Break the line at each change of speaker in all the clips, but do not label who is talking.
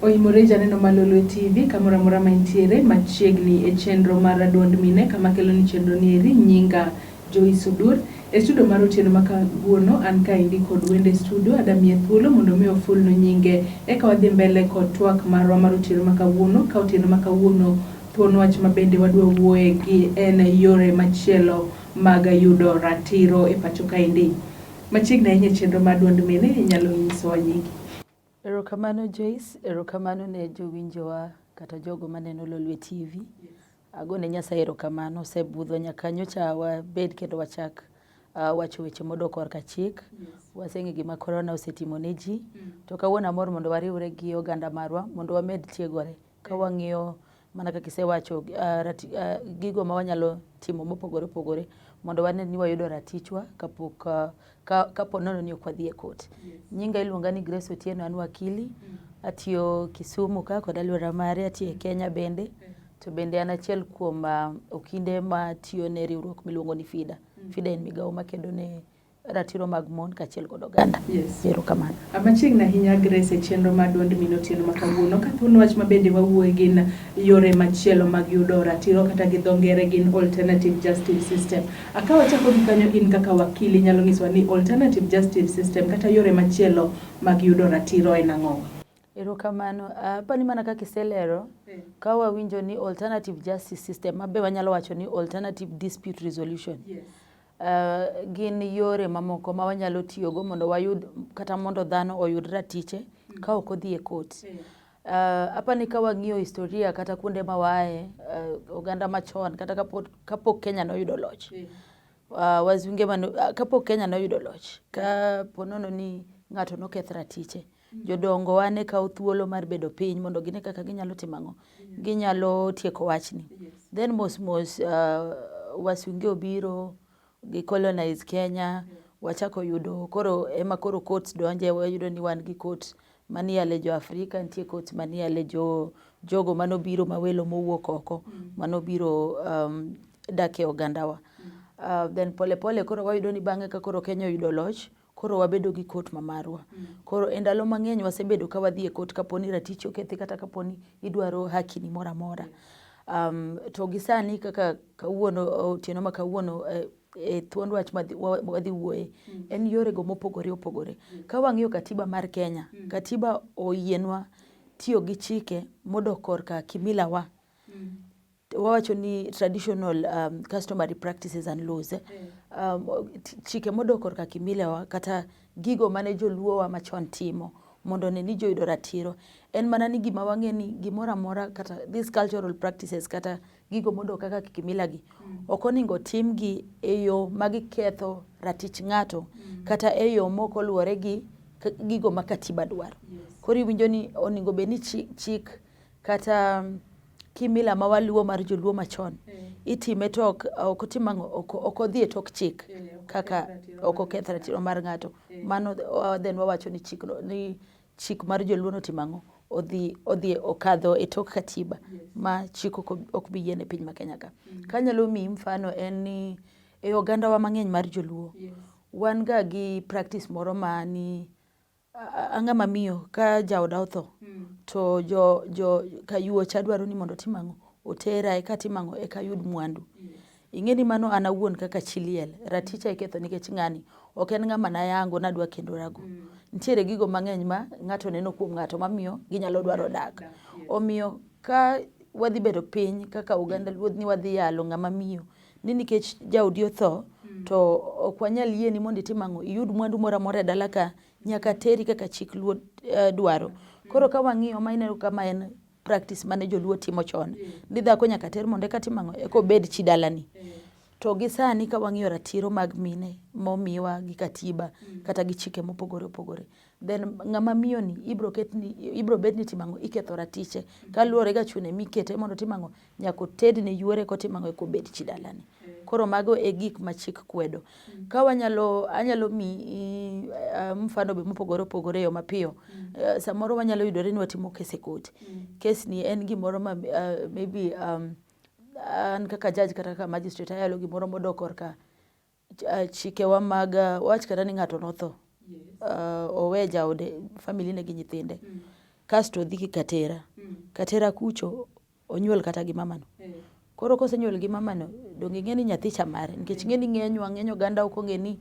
Oimore janeno ma Lolwe Tv kamora mora maintiere machiegni e chenro mar Duond mine kama kelo ni chenro ni eri nyinga Joy Sudur e studio mar otieno makawuono an kaendi kod wende studio adamie thuolo mondo mi ofulno nyinge eka wadhi mbele kod twak marwa mar otieno makawuono ka otieno makawuono thuon wach mabende wadwa wuoye gi en yore machielo mag yudo ratiro e pacho kaendi machiegni ahinya chenro mar Duond mine inyalo nyisowa nyingi.
Erokamano Joyce, erokamano ne jowinjowa kata jogo maneno Lolwe TV. Agone Nyasaye erokamano osebudho nyaka nyocha wabed kendo wachak wacho weche modok korka chik. Waseng'e gima corona osetimo ne ji. To kawuono amor mondo wariwre gi oganda marwa mondo wamed tiegore. Ka wang'iyo mana kaka isewacho gigo ma wanyalo timo mopogore opogore mondo wane ni wayudo ratichwa kapo nono ni ok wadhi e kot. Nyinga iluonga ni Grace Otieno, an wakili, atiyo Kisumu ka kod alwora mare, atiyo e Kenya bende, to bende an achiel kuom okinde ma tiyo ne riwruok miluongo ni FIDA. FIDA en migawo makedo ne ratiro mag mon kachiel kod oganda. Erokamano.
Machiegni ahinya Grace e chenro mar Duond mine otieno makawuono ka thuon wach mabende wawuoye gin yore machielo mag yudo ratiro kata gi dho ngere gin alternative justice system. Akawa chako gi kanyo in kaka wakili nyalo nyisowa ni alternative justice system kata yore machielo mag yudo ratiro en ang'o?
Erokamano. Apani mana kaka iselero ka wawinjo ni alternative justice system mabe wanyalo wacho ni alternative dispute resolution. Gin yore mamoko ma wanyalo tiyogo mondo wayud kata mondo dhano oyud ratiche ka ok odhi e kot. Apani ka wang'iyo historia kata kuonde ma wae oganda machon kata kapok Kenya noyudo loch. Wazunge kapok Kenya noyudo loch, ka ponono ni ng'ato noketh ratiche. Jodongo wane kawo thuolo mar bedo piny mondo gine kaka ginyalo timo ang'o. Ginyalo tieko wachni. Then mos wasunge obiro gi colonize Kenya, wachako yudo koro courts donje, wayudo ni wan gi court maniyale jo Afrika, nitie court maniyale jogo manobiro mawelo mowuok oko, manobiro dak e ogandawa. Then pole pole koro wayudo ni bang'e ka koro Kenya oyudo loch, koro wabedo gi court mamarwa. Koro e ndalo mang'eny wasebedo ka wadhi e court kaponi ratich okethi kata kaponi idwaro haki ni mora mora. To gisani kaka kawuono otieno makawuono e thuond wach wadhi wuoye en yore go mopogore opogore. Ka wang'iyo katiba mar Kenya, katiba oyienwa tiyo gi chike modok korka kimila wa. Wawacho ni traditional customary practices and laws. Chike modok korka kimila wa kata gigo mane joluo wa machon timo mondo ne ni joyudo ratiro. En mana ni gima wang'e ni gimora mora kata these cultural practices kata gigo modok kaka kimila gi ok oningo timgi e yo magiketho ratich ng'ato kata e yo moko luwore gi gigo ma katiba dwaro. Koro iwinjo ni oningo bed ni chik kata kimila ma waluo mar joluo machon itime to ok odhi e tok chik kaka ok oketh ratiro mar ng'ato. Mano then wawacho ni chik mar joluo notimo ang'o, odhi okadho e tok katiba ma chik ok bi yiene piny ma Kenya ka. Kanyalo miyi mfano en ni e oganda wa mang'eny mar joluo wan ga gi practice moro ma ni ang'ama miyo ka jaoda otho to kayuocha dwaro ni mondo tim ang'o, otera eka tim ang'o eka yud mwandu. Ing'e ni mano an awuon kaka chi liel raticha iketho nikech ng'ani ok en ng'ama nayango nadwa kendorago. Nitiere gigo mang'eny ma ng'ato neno kuom ng'ato mamiyo ginyalo dwaro dak. Omiyo ka wadhi bedo piny kaka oganda luo ni wadhi yalo ng'ama miyo ni nikech jaodi otho to ok wanyal yie ni mondo itim ang'o, iyud mwandu mora mora e dala ka nyaka teri kaka chik luo dwaro. Koro ka wang'iyo ma ineno kama en practice mane joluo timo chon, ni dhako nyaka ter mondo eka tim ang'o eka obed chi dalani. To gi sani ka wang'iyo ratiro mag mine momiwa gi katiba kata gi chike mopogore opogore, then ng'ama miyo ni ibro bed ni tim ang'o, iketho ratiche kaluwore ga chune mikete mondo tim ang'o, nyaka oted ne yuore kotim ang'o eka obed chi dalani. Koro mago e gik ma chik kwedo. Ka anyalo mi mfano be mopogore opogore e yo mapiyo. Samoro wanyalo yudore ni watimo kes e kot. Kes ni en gimoro ma maybe an kaka judge kata kaka magistrate ayalo gimoro modok korka chikewa mag wach kata ni ng'ato notho owe jaode family ne gi nyithinde. kasto dhi katera kucho onyuol kata gi mamano. Koro kosenyuol gi mamano dong ing'eni nyathi cha mare nikech ng'eni ng'eny oganda ok ong'eni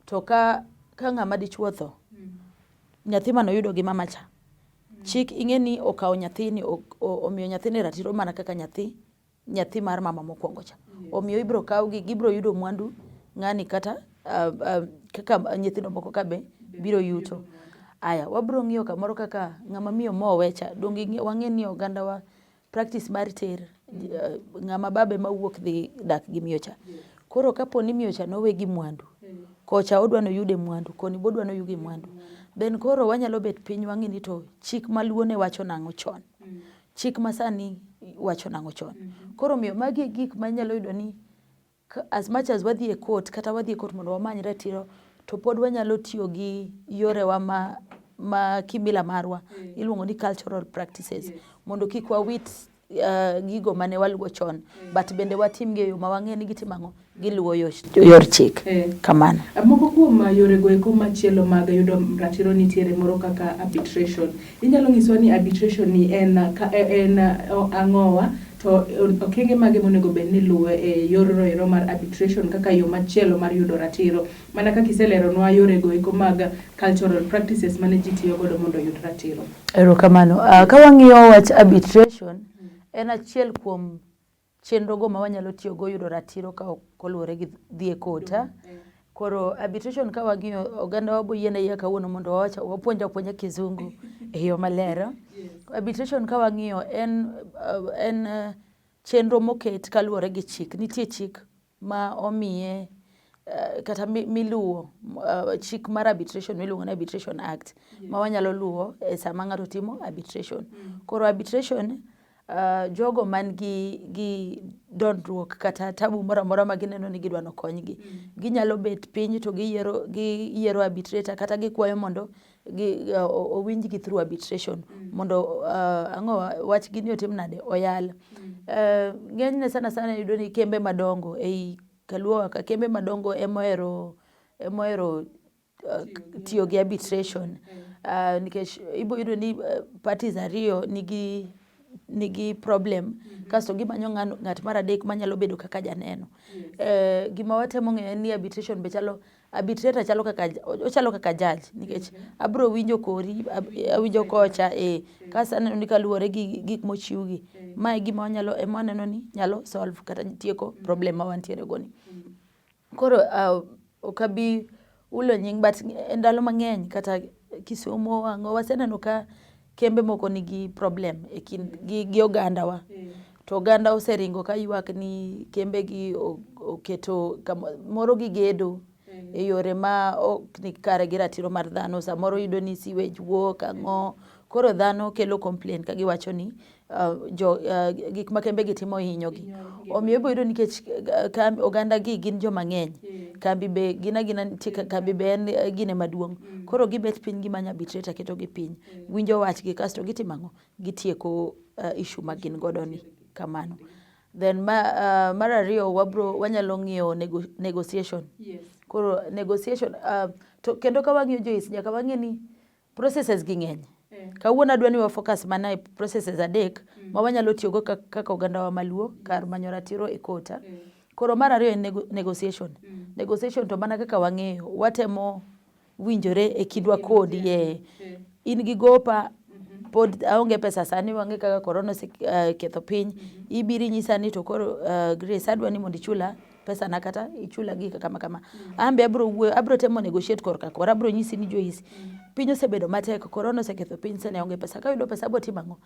to ka ng'ama dichuo tho nyathi mano yudo gi mama cha. Chik ing'eni okawo nyathini omiyo nyathini ratiro mana kaka nyathi mar mama mokwongo cha. Omiyo ibro kawgi gibro yudo mwandu ng'ani kata kaka nyithindo moko ka be biro yuto. Aya wabro ng'iyo kamoro kaka ng'ama miyo mowecha dong wang'eni oganda wa practice mar ter ng'ama babe mawuok dhi dak gi miyo cha. Koro kapo ni miyo cha nowe gi mwandu kocha odwano yude mwandu koni bodwano yuge mwandu. Ben koro wanyalo bet piny wang'eni to chik maluo ne wacho nang'o chon. Chik masani wacho nang'o chon. Koro miyo magi gik manyalo yudo ni as much as wadhi e court kata wadhi e court mondo wamany ratiro to pod wanyalo tiyo gi yorewa ma kimila marwa iluongo ni cultural practices mondo kik wawit gigo mane waluwo chon but bende watim gi yo ma wang'eni gitimang'o giluwo yor chik kamano.
Moko kuom yore go eko machielo mag yudo ratiro nitiere moro kaka arbitration. Inyalo nyiswa ni arbitration ni en ang'owa to okenge mage monego bed ni luwe e yor roero mar arbitration kaka yo machielo mar yudo ratiro mana kaka iseleronwa yore go eko mag cultural practices mane ji tiyo godo mondo yud ratiro.
Erokamano. Ka wang'iyo wach arbitration en achiel kuom chenro go ma wanyalo tiyo go yudo ratiro ka koluwore gi dhi e kota. Koro arbitration ka wang'iyo oganda wabo yiene iya kawuono mondo wapuonja kizungu e yo malero. Arbitration ka wang'iyo en chenro moket kaluwore gi chik. Nitie chik ma omiye kata miluwo chik mar arbitration miluongo ni Arbitration Act ma wanyalo luwo e sama ng'ato timo arbitration. Koro arbitration jogo man gi dondruok kata tabu moro mora ma gineno ni gidwano konygi ginyalo bet piny to giyiero arbitrator kata gikwayo mondo owinjgi through arbitration mondo wach gini otim nade oyal. Ng'enyne sana yudo ni kembe madongo ei Kaluowa ka kembe madongo emohero tiyo gi arbitration nikech ibo yudo ni parties ariyo nigi problem kasto gimanyo ng'at mar adek manyalo bedo kaka janeno. Gima watemo ng'eyo ni arbitration be arbitrator chalo kaka judge nikech abro winjo kori awinjo kocha kasa neno ni kaluwore gi gik mochiwgi mae gima wanyalo neno ni nyalo solve kata tieko problem ma wantiere goni. Koro okabi ulo nying but ndalo mang'eny kata Kisumo waseneno ka kembe moko nigi problem gi oganda wa to oganda oseringo ka ywak ni kembe gi oketo moro gi gedo e yore ma ok ni kare gi ratiro mar dhano. Samoro yudo ni sewage wuok ang'o koro dhano kelo complain ka giwacho ni gik ma kembe gi timo hinyogi. Omiyo ibo yudo nikech oganda gi gin joma ng'eny kambi be gina kambi be en gine maduong'. Koro gibet piny gimanyo arbitrator keto gi piny winjo wachgi kasto gitimang'o gitieko issue ma gin godo ni kamano. Then mar ariyo wanyalo ng'iyo negotiation. Koro negotiation to kendo ka wang'iyo Joyce nyaka wang'e ni processes gi ng'eny. Kawuono adwa ni wa focus mana e processes adek ma wanyalo tiyo go kaka oganda wa maluo kar manyo ratiro e kota. Koro mar ariyo en negotiation. Negotiation to mana kaka wang'eyo watemo winjore e kindwa kodi in gi gopa pod aonge pesa sani wang'e kaka korona ketho piny ibiri nyisa ni to koro Grace adwa ni mondo ichula pesa na kata ichula gi kama ambe abro temo negotiate korka abro nyisi ni Joyce piny osebedo matek korona oseketho piny sani aonge pesa ka yudo pesa abo timang'o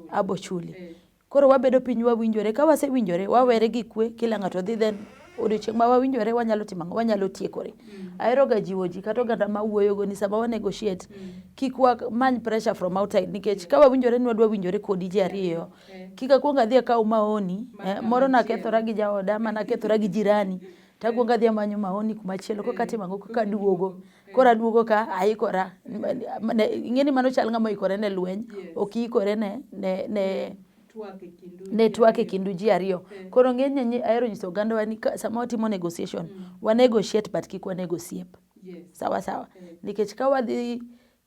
abo chuli. Koro wabedo piny wawinjore ka wasewinjore wawere gi kwe kila ng'ato dhi then odiochieng' ma wawinjore wanyalo timang'o wanyalo tiekore. Ahero ga jiwo ji kata oganda ma wuoyo go ni sama wa negotiate kik many pressure from outside nikech ka wawinjore ni wadwa winjore kodi ji ariyo kika kuonga dhi akaw maoni moro na kethora gi jaoda mana kethora gi jirani takuonga dhi amanyo maoni kumachielo koka timang'o koka duogo kora duogo ka aikora ing'eni mano chal ng'ama ikore ne lweny ok ikore ne twak e kindu ji ariyo. Koro ng'enyne ahero nyiso oganda wa ni sama watimo negotiation wa negotiate but kik wa negosiep sawa nikech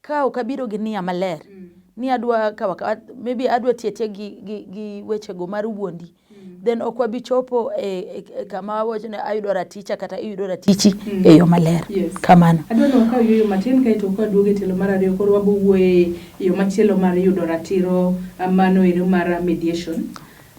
ka ok abiro gi nia maler ni maybe adwa tietie gi weche go mar wuondi, then ok wabi chopo kama wawacho ni ayudo raticha kata iyudo ratichi e yo maler. Kamano.
Adwa ni wakaw yueyo matin kaeto kaduogo e tielo mar ariyo, koro wabo wuoye yo machielo mar yudo ratiro mano ero mar mediation.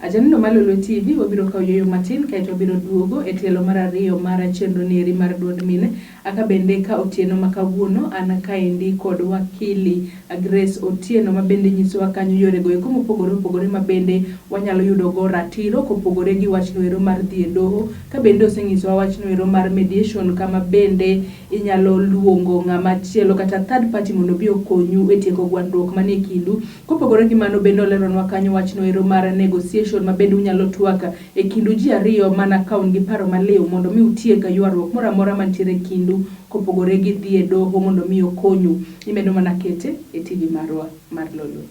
Ajaneno mar Lolwe TV wabiro kaw yueyo matin kaeto wabiro duogo e tielo mar ariyo mar chenro ni eri mar duond mine. Aka bende ka otieno makawuono an kaendi kod wakili Grace Otieno mabende nyisowa kanyo yore go eko mopogore opogore mabende wanyalo yudo go ratiro kopogore gi wach noero mar dhi e doho. Ka bende osenyisowa wach noero mar mediation kama bende inyalo luongo ng'ama chielo kata third party mondo bi okonyu e tieko gwandruok manie kindu. Kopogore gi mano bende oleronwa kanyo wach noero mar negotiation mabende unyalo twaka e kindu ji ariyo mana ka un gi paro maliw mondo mi utiek ywaruok moro amora mantiere kindu kopogore gi dhi e doho mondo mi okonyu. Imedo mana kete e TV marwa mar Lolwe.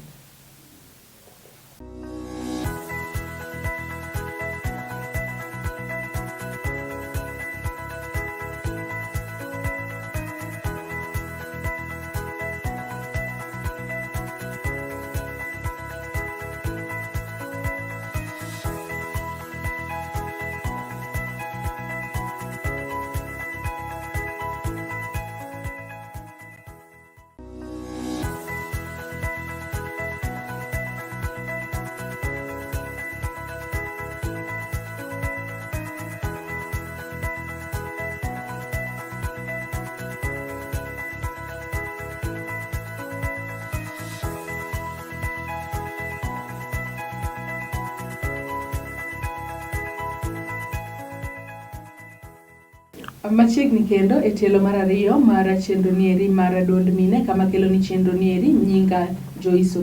Machiegni kendo e tielo mar ariyo mar chenro ni eri mar duond mine kama kelo ni chenro ni eri nyinga Joyce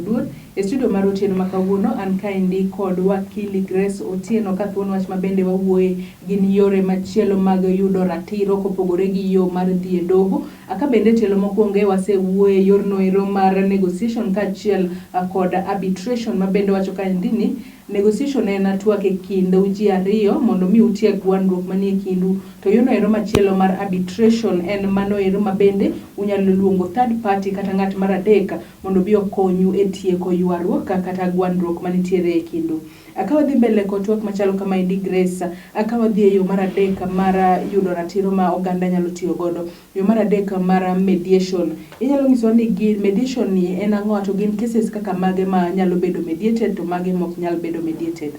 e studio mar otieno makawuono an kaendi kod wakili Grace Otieno ka thuon wach mabende wawuoye gin yore machielo mag yudo ratiro kopogore gi yo mar dhi e doho. Aka bende tielo mokwongo wasewuoye yor noero mar negotiation kachiel kod arbitration mabende wacho kaendi ni negotiation en twak e kind ji ariyo mondo mi utiek gwandruok manie kindu, to yo noero machielo mar arbitration en mano ero mabende unyalo luongo third party kata ng'at mar adek mondo bi okonyu e tieko ywaruok kata gwandruok manitiere e kindu. Akawa dhi mbele kod twak machalo kama indi Grace, akawa dhi e yo mar adek mar yudo ratiro ma oganda nyalo tiyo godo. Yo mar adek mar mediation. Inyalo nyisowa ni mediation ni en ang'o, to gin cases kaka mage ma nyalo bedo mediated to mage mok nyal bedo mediated.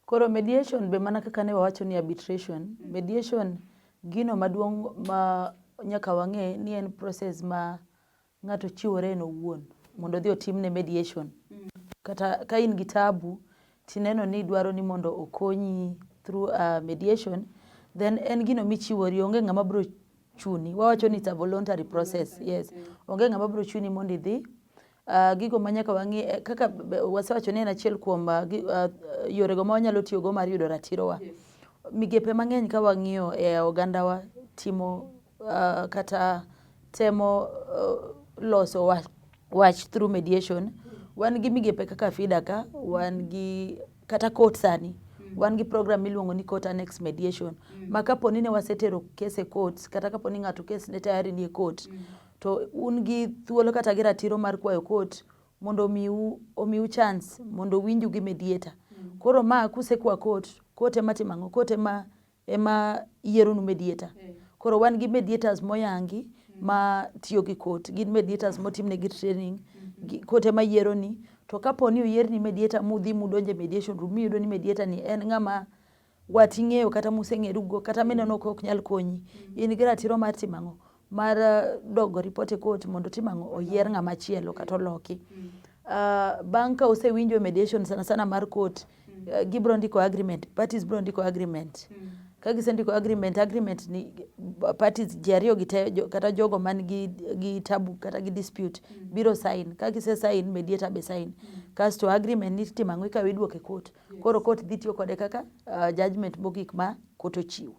Koro mediation be mana kaka ne wawacho ni arbitration. Mediation gino maduong' ma nyaka wang'e ni en process ma ng'ato chiwore en owuon mondo odhi otimne mediation. Kata ka in gi tabu tineno ni dwaro ni mondo okonyi through mediation, then en gino michiwori, onge ng'ama bro chuni. Wawacho ni it's a voluntary process. Yes. Onge ng'ama bro chuni mondo idhi. Gigo manyaka wang'e kaka wasewacho ni en achiel kuom yore go ma wanyalo tiyo go mar yudo ratiro wa. Migepe mang'eny ka wang'iyo e ogandawa timo kata temo loso wach through mediation. Wan gi migepe kaka FIDA wan gi kata court sani. Wan gi program miluongo ni court annex mediation. Ma kapo ni ne wasetero case e court kata kapo ni ng'ato case ne tayari ni e court, to un gi thuolo kata gi ratiro mar kwayo court mondo omiu chance mondo winju gi mediator. Koro ma kusekwa court ema timang'o, court ema yiero nu mediator. Koro wan gi mediators moyangi ma tiyo gi court, gin mediators motimne gi training, court ema yiero ni. To kapo ni oyier ni mediator mudhi mudonje mediation room, miyudo ni mediator ni en ng'ama wati ng'eyo kata museng'eru go kata mineno ko ok nyal konyi, in gi ratiro mar timang'o, mar dogo report e court mondo timang'o oyier ng'ama chielo kata oloki. Bang' ka osewinjo mediation sana mar court, gibro ndiko agreement, parties bro ndiko agreement. Ka gisendiko agreement ni parties ji ariyo kata jogo man gi tabu kata gi dispute biro sign. Ka gise sign, mediator be sign. Kasto agreement ni timang'o ikawo iduoke e court. Koro court dhi tiyo kode kaka judgment mogik ma court ochiwo.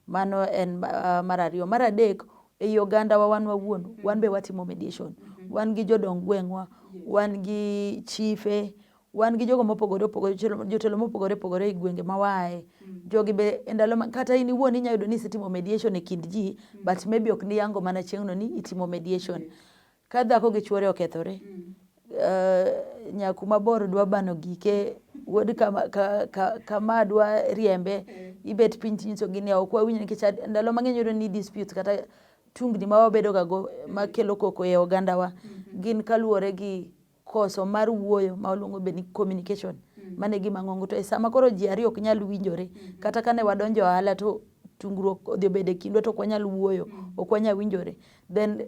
Mano en mar ariyo. Mar adek, e oganda wan wawuon, wan be watimo mediation. Wan gi jodong gweng'wa, wan gi chiefe, wan gi jogo mopogore opogore, jotelo mopogore opogore e gwenge ma waaye. Jogi be endalo kata in iwuon inya yudo ni isetimo mediation e kind ji, but maybe ok niyango mana chieng'no ni itimo mediation. Ka dhako gi chuore okethore, nyaku mabor dwa bano gike wuod kama dwa riembe ibet piny tinyiso gini ok wawinjo nikech ndalo mang'eny yudo ni dispute kata tungni ma wabedo gago makelo koko e ogandawa gin kaluwore gi koso mar wuoyo ma waluongo be ni communication mane gima ng'ongo to e sama koro ji ariyo ok nyal winjore kata kane wadonjo ohala to tungruok odhi obede kindwa to ok wanyal wuoyo ok wanyal winjore then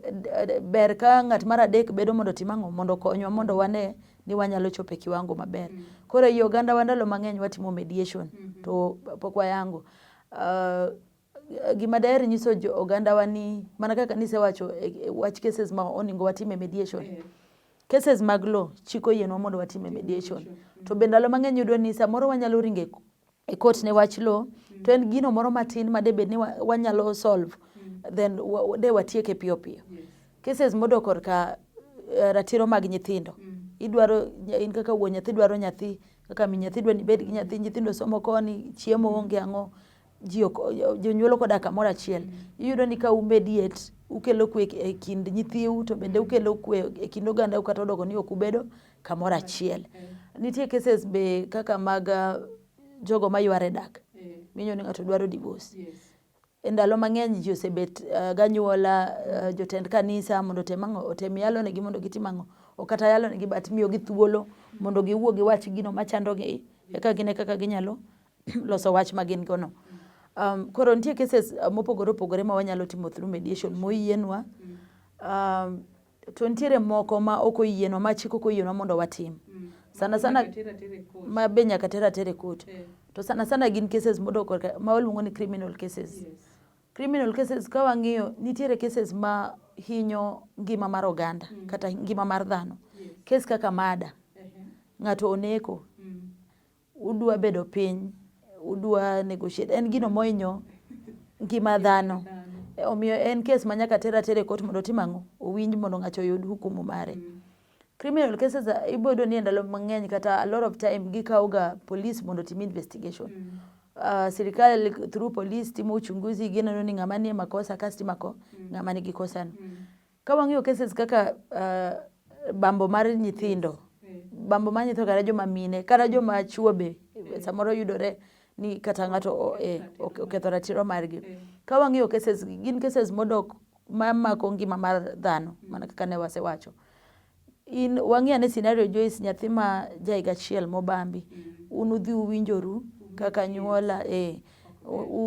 ber ka ng'at mar adek bedo mondo tim ang'o mondo konywa mondo wane ni wanyalo chopo e kiwango maber koro i oganda wa ndalo mang'eny watimo mediation to pok wayango gima daher nyiso oganda wa ni mana kaka nisewacho wach cases ma oningo watime mediation cases mag law chik oyienwa mondo watime mediation to be ndalo mang'eny yudo ni samoro wanyalo ringe e court ne wach law to en gino moro matin ma debed ni wanyalo solve then de watieke piyo piyo cases modok korka ratiro mag nyithindo idwaro in kaka wuon nyathi dwaro nyathi kaka min nyathi dwani bed gi nyathi nyithindo somo koni chiemo onge ang'o jonyuolo kodak kamoro achiel iyudo ni ka umediate ukelo kwe e kind nyithiu to bende ukelo kwe e kind oganda kata odogo ni ok ubedo kamoro achiel nitie cases be kaka mag jogo mayware dak minyo ni ng'ato dwaro divorce e ndalo mang'eny ji osebet ganyuola jotend kanisa mondo otem yalo negi mondo gitim ang'o ok kata yalo negi but miyo gi thuolo mondo giwuo giwach gino machandogi eka gine kaka ginyalo loso wach ma gin gono koro nitie cases mopogore opogore ma wanyalo timo through mediation moyienwa to nitiere moko ma ok oyienwa ma chik ok oyienwa mondo watim sana ma be nyaka tere court to sana gin cases modok ma waluongo ni criminal cases criminal cases ka wang'iyo nitiere cases ma hinyo ngima mar oganda kata ngima mar dhano case kaka mada ng'ato oneko udwa bedo piny udwa negotiate en gino moinyo ngima dhano omiyo en case ma nyaka tere court mondo tim ang'o owinj mondo ng'ato oyud hukumu mare criminal cases ibodo ni ndalo mang'eny kata a lot of time gikawga police mondo tim investigation sirikal through police timo uchunguzi gineno ni ng'ama nie makosa kasi mako ng'ama nigi kosa no ka wang'iyo cases kaka bambo mar nyithindo bambo mar nyithindo kata joma mine kata joma chuo be samoro yudore ni kata ng'ato oketho ratiro margi ka wang'iyo cases gin cases modok mamako ngima mar dhano mana kaka ne wasewacho wang'iyo ne scenario Joyce nyathi ma jaiga achiel mobambi unudhi uwinjoru kaka nyuola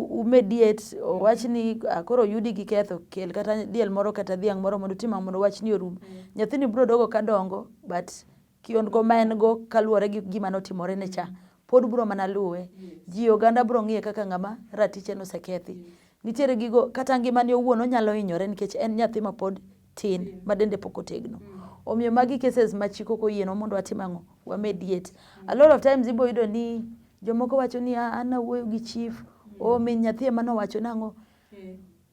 umediate wach ni koro yudi gi ketho kel kata diel moro kata dhiang' moro mondo tima mondo wach ni orum nyathini bro dogo kadongo but kiongo ma en go kaluwore gi gima notimore ne cha pod bro mana luwe ji oganda bro ng'iye kaka ng'ama ratiche nosekethi nitiere gigo kata ngima ni owuon onyalo hinyore nikech en nyathi ma pod tin ma dende pok otegno omiyo magi cases ma chik ok oyienwa mondo watim ang'o wa mediate a lot of times ibo yudo ni jomoko wacho ni an awuoyo gi chief min nyathi ema nowacho nang'o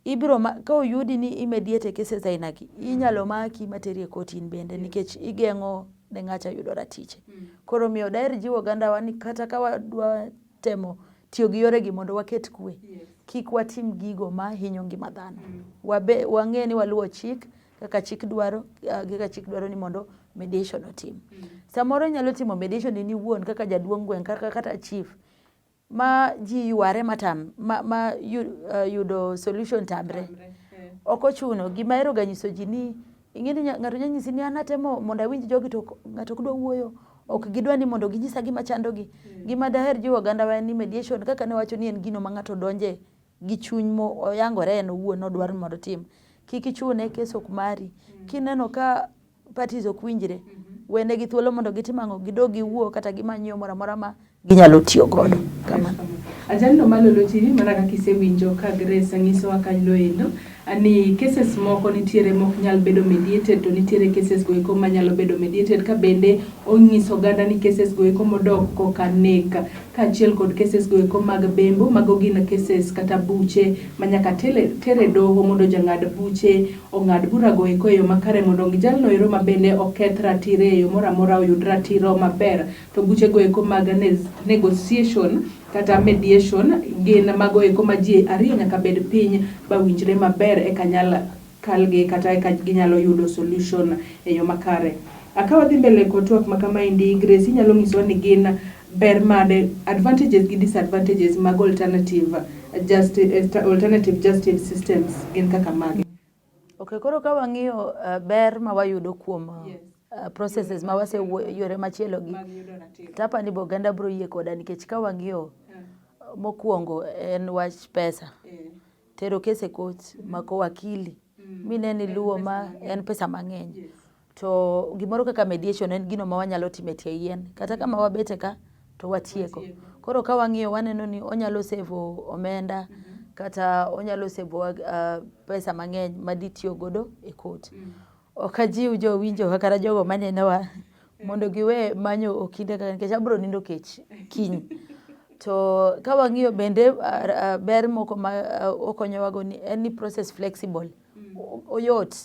ibiro ka oyudi ni immediate cases ainagi inyalo maki materi e court in bende nikech igeng'o ne ng'acha yudo ratiche koro miyo daher jiwo oganda wa ni kata ka wadwa temo tiyo gi yore gi mondo waket kwe kik watim gigo ma hinyo ngima dhano wang'e ni waluwo chik kaka chik dwaro ni mondo mediation otim samoro nyalo timo mediation ni wuon kaka jaduong' gweng' kata chief ma ji yware ma yudo solution tamre ok ochuno gima ero ga nyiso ji ni ing'eni ng'ato nyanyisi ni an atemo mondo awinj jogi to ng'ato kudwa wuoyo ok gidwa ni mondo ginyisa gima chandogi gima daher jiwo oganda wa ni mediation kaka ne wacho ni en gino ma ng'ato donje gi chuny mo oyangore en owuon odwar mondo tim kik ichune kes ok mari kineno ka parties ok winjre wene gi thuolo mondo gitim ang'o gidog giwuo kata gimanyo moro amora ma ginyalo tiyo godo kamano
Ajalo Lolwe TV mana kaka isewinjo ka Grace nyisowa kanyo endo ani cases moko nitiere mok nyal bedo mediated to nitiere cases go eko manyalo bedo mediated ka bende onyiso ganda ni cases go eko modok koka neka ka achiel kod cases go eko mag bembo mago gin cases kata buche manyaka tere doho mondo jang'ad buche ong'ad bura go eko yo makare mondo jalno ero mabende oketh ratire yo moro amora oyud ratiro maber to buche go eko mag negotiation kata mediation gin mago eko ma ji ariyo nyaka bed piny ba winjre maber e kanyala kalgi kata e ginyalo yudo solution e yo makare Akawa dhi mbele kod twak ma kama indi, Grace inyalo nyisowa ni gin ber made, advantages gi disadvantages mag alternative justice systems gin kaka mage.
Okay, koro ka wang'iyo ber ma wayudo kuom processes ma wase yore machielo gi tapa ni boganda bro yie koda nikech ka wang'iyo mokwongo en wach pesa. Tero kese court mako wakili mineni luwo ma en pesa mang'eny. To gimoro kaka mediation en gino ma wanyalo time tie yien kata kama wabete ka to watieko. Koro ka wang'iyo waneno ni onyalo sevo omenda kata onyalo sevo pesa mang'eny maditiyo godo e court. Okajiw jo winjo kata jogo manenowa mondo giwe manyo okinde kaka nikech abro nindo kech kiny. To ka wang'iyo bende ber moko ma okonyowago ni en ni process flexible. Oyot.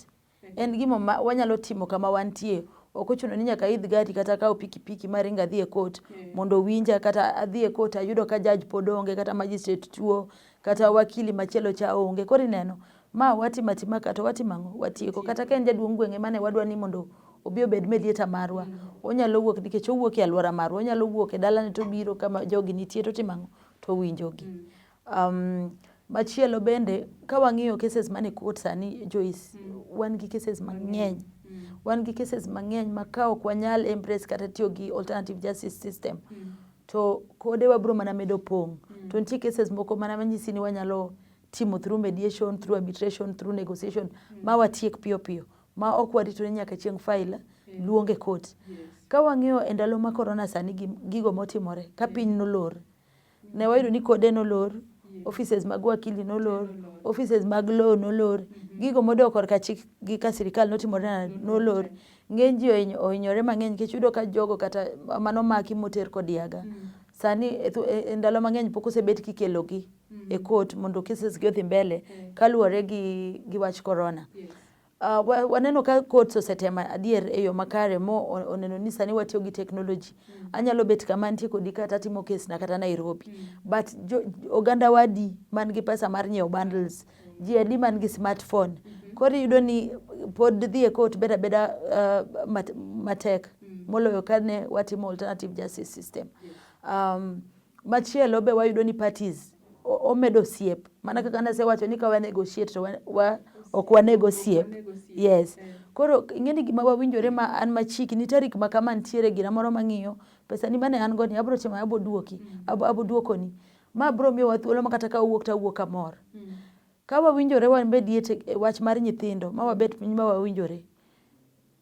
En gimo ma wanyalo timo kama wantie. Ok ochuno ni nyaka idh gari kata kaw pikipiki maringa dhi e court mondo winja kata adhi e court ayudo ka judge pod onge kata magistrate tuo kata wakili machielo cha onge. Koro ineno ma watimo atima kata watimo ang'o watieko kata ka en jaduong' gweng'e mane wadwa ni mondo obi obed mediator marwa onyalo wuok nikech owuok e alwora marwa onyalo wuok e dalane to biro kama jogi nitie to timo ang'o to winjogi. Machielo bende ka wang'iyo cases mane court sani Joyce wan gi cases mang'eny. Wan gi cases mang'eny ma ka ok wanyal embrace kata tiyo gi alternative justice system to kode wabro mana medo pong'. To nitie cases moko mana manyisi ni wanyalo timo through mediation, through arbitration, through negotiation ma watiek piyo piyo ma ok warito ni nyaka chieng' file luonge court. Ka wang'iyo e ndalo ma corona sani gigo motimore ka piny nolor ne wayudo ni kode nolor, offices mag wakili nolor, offices mag law nolor, gigo modok korka chik gi ka sirikal notimore nolor. Ng'eny ji ohinyore mang'eny nikech yudo ka jogo kata manomaki moter kod yaga sani e ndalo mang'eny pok osebet kikelogi e court mondo cases gi odhi mbele kaluwore gi wach corona. Waneno ka courts osetemo adier e yo makare mo oneno ni sani watiyo gi technology. Anyalo bet kama nitie kodi kata timo case na kata Nairobi. But oganda wadi man gi pesa mar nyiewo bundles, ji adi man gi smartphone. Koro iyudo ni pod dhi e court beda matek moloyo ka ne watimo alternative justice system. Machielo be wayudo ni parties omedo siep. Mana kaka nasewacho ni ka wa negotiate to ok wa negotiate. Yes. Koro ing'eni gima wawinjore ma an machiki ni tarik ma kama ntiere gina moro mang'iyo pesa ni mane an go ni abro timo abo duoki abo duokoni ma bro miyo wa thuolo ma kata ka wuok ta wuok kamor. Ka wawinjore wan be diete wach mar nyithindo ma wabet piny ma wawinjore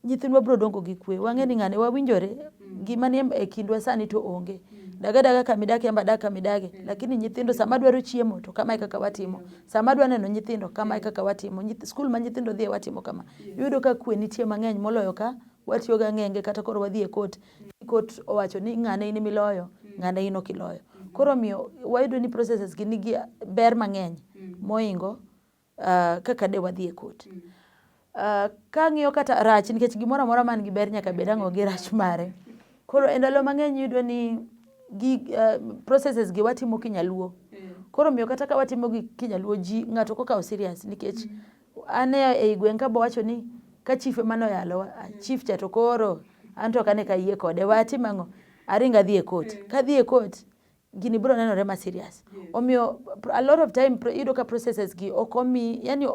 nyithindwa bro dongo gi kwe. Wang'eni ng'ane wawinjore gima ni e kindwa sani to onge. Daga kamidake amba daga kamidage lakini nyithindo sama dwaro chiemo to kama kaka watimo. Sama dwa neno nyithindo kama kaka watimo. Skul ma nyithindo dhi watimo kama. Yudo ka kwe nitie mang'eny moloyo ka watiyo ga ng'enge kata koro wadhi e court. Court owacho ni ng'ane in miloyo, ng'ane in ok iloyo. Koro miyo wayudo ni processes gi nigi ber mang'eny moingo kaka de wadhi e court. Ka ng'iyo kata rach nikech gimoro amora man gi ber nyaka bed ang'o gi rach mare. Koro e ndalo mang'eny yudo ni processes gi watimo kinyaluo. Koro miyo kata ka watimo gi kinyaluo ji ng'ato kokawo serious nikech ane e gweng' ka bo wacho ni ka chief mano yalo chief cha to koro anto kane ka yie kode watimo ang'o aringa dhi e court. Ka dhi e court gini bro nenore ma serious. Omiyo a lot of time yudo ka processes gi okomi yani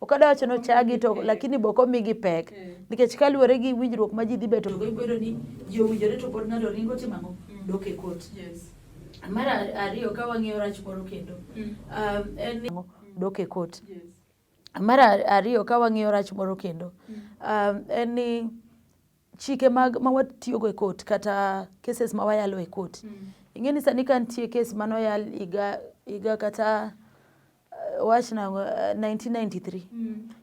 okada wacho no chagi to lakini boko migi pek nikech kaluwore gi winjruok ma ji dhi beto go ibedo ni ji owinjore to pod ng'ato ringo timo ang'o dok e court. Mar ariyo ka wang'iyo rach moro kendo en dok e court. Mar ariyo ka wang'iyo rach moro kendo en ni chike ma watiyo go e court kata cases ma wayalo e court. Ing'eni sani ka nitie case manoyal iga kata wachna 1993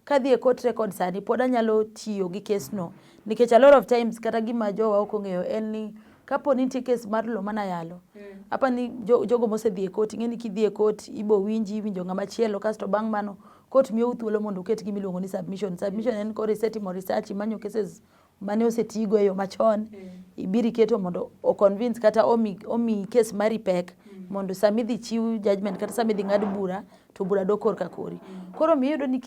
kadhi e court record sani pod anyalo tiyo gi case no nikech a lot of times kata gima jowa ok ong'eyo en ni kapo ni nitie case mar lo manayalo apa ni jogo mosedhi e court ing'eni kidhi e court ibo winjo ng'ama chielo kasto bang' mano court miyo thuolo mondo uket gima iluongo ni submission en koro isetimo research imanyo cases mane osetigo e yo machon ibiri keto mondo o convince kata omi case mari pek mondo sami dhi chiw judgment kata sami dhi ng'ad bura to bura dok korka kori. Koro mi yudo ni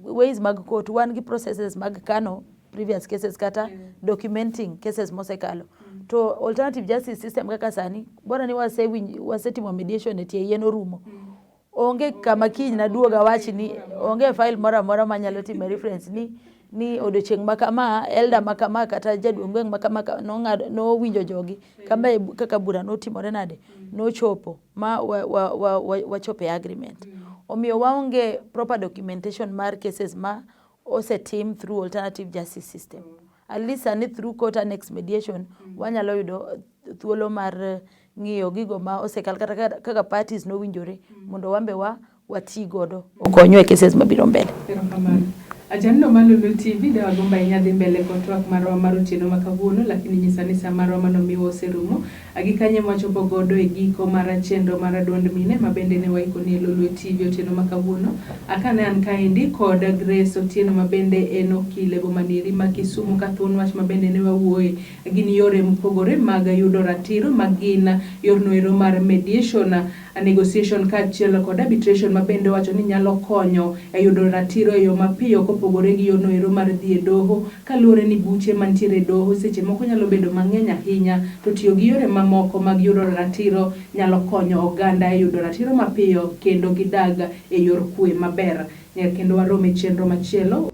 ways mag court wan gi processes mag kano previous cases kata documenting cases mosekalo. To alternative justice system kaka sani, bora ni wasetimo mediation e tie yien orumo. Onge kama kiny na duoga wachi ni, onge file mora mora manyalo time reference ni odiochieng' makama, elder makama kata jaduong' makama no winjo jogi, kama kaka bura notimore nade, no chopo, ma wachope agreement. Omiyo waonge proper documentation mar cases ma osetim through alternative justice system. At least through court annex mediation, wanyalo yudo thuolo mar ng'iyo gigo ma osekal kata kaka parties no winjore mondo wambe wati godo okonyo e cases mabiro mbele.
Ajando ma Lolwe TV de wagomba inyadhi mbele kwa twak marwa mar otieno makawuono, lakini nyisa ni sa marwa mano miwa oserumo. Agikanye mwachopo godo e giko mar chenro mar duond mine mabende ne waikoni e Lolwe TV otieno makawuono. Akane an kaendi kod Grace Otieno mabende en okil e bomanieri ma Kisumu ka thuon wach mabende ne wawuoye. Gin yore mpogore mag yudo ratiro magina yorno ero mar mediation, a negotiation kaachiel kod arbitration mabende wacho ni nyalo konyo e yudo ratiro e yo mapiyo kopogore gi yorno ero mar dhi e doho, kaluwore ni buche mantiere e doho seche moko nyalo bedo mang'eny ahinya, to tiyo gi yore mamoko mag yudo ratiro nyalo konyo oganda e yudo ratiro mapiyo kendo gidag e yor kwe maber. Kendo warome chenro machielo.